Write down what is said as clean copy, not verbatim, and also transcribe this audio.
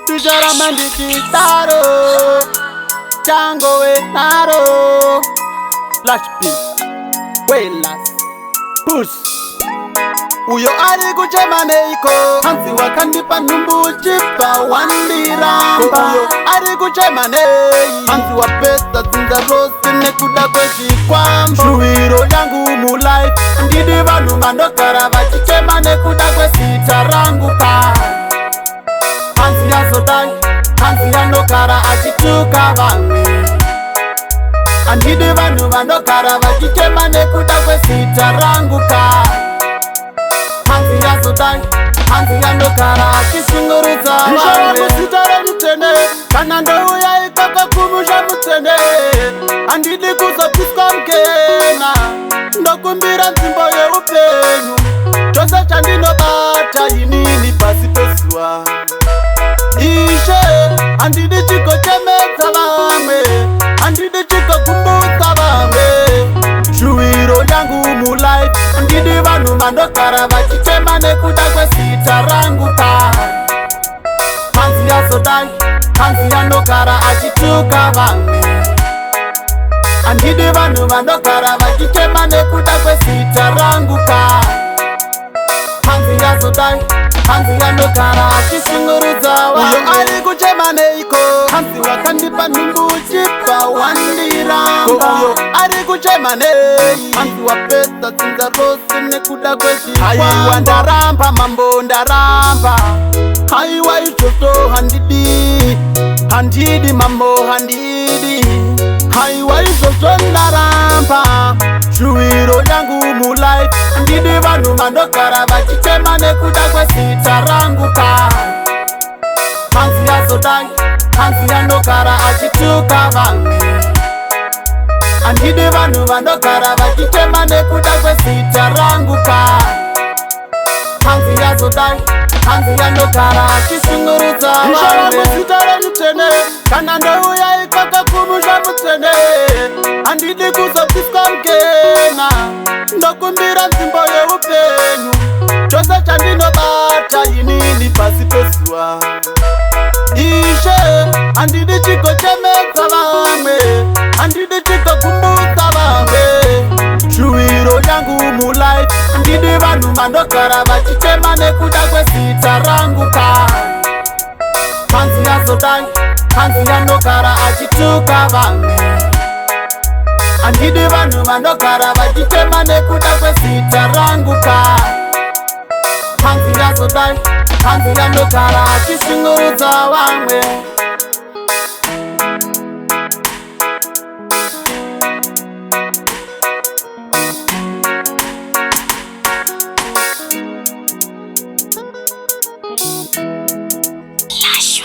Tijarama ndikitaro Chango we naro Flash P Welas Push Uyo ari kuchema neiko Hansi wakanipa numbu chipa wandiramba Uyo ari kuchema nei Hansi wa pesa zinza rosi nekuda kweshi kwambo Shuiro yangu mu life Ndidi vanu mandokara vachichema nekuda kweshi tarangu pa Hansi ya sodai Hansi ya ndokara achituka vangu Andidi vanu mandokara vachichema nekuda kweshi tarangu pa Hansi ya sodai, Hansi ya ndokara akishungurudza vangu Musitare mutene, kana ndouya ikaka kumusha mutene Andidi kuzopiswa mkena, ndokumbira nzimbo yeupenyu Chose chandinobata inini pasi pesuwa Ishe, andidi chiko chemedza vamwe Andidi chiko kumbudza vamwe Shuiro yangu mu life Ndidi vanu mandokara vachichema nekuda kwesita rangu pa Hansi ya sodai, Hansi ya ndokara achituka vamwe Andidi vanu mandokara vachichema nekuda kwesita rangu pa Hansi ya sodai, Hansi ya ndokara achishungurudza vamwe Uyo ari kuchema neiko Hansi wakandipa numbu chipa wandiramba Uyo ari kuchema nei Hansi wa pesa zinza rosi nekuda kweshi Haiwa ndaramba mambo ndaramba Haiwa ishoto handidi Handidi mambo handidi Haiwa ishoto ndaramba Shuiro yangu mu life Ndidi vanu mandokara vachichema nekuda kweshi tarangu pa Hansi ya sodai, Hansi ya ndokara achituka vangu Andidi vanu vandokara vachichema nekuda kwesita rangu pa Hansi ya sodai, Hansi ya ndokara achishungurudza vangu Ishara musitare mutene, kana ndouya ikaka kumusha mutene Andidi kuzopiswa mkena, ndokumbira nzimbo yeupenyu Chose chandinobata inini pasi pesuwa Ishe, andidi chiko chemedza vamwe Andidi chiko kumbudza vamwe Shuiro yangu mu life Ndidi vanu mandokara vachichema nekuda kwesita rangu pa Hansi ya sodai, Hansi ya ndokara achituka vamwe Andidi vanu mandokara vachichema nekuda kwesita rangu pa Hansi ya sodai, Hansi ya ndokara achishungurudza vamwe Flash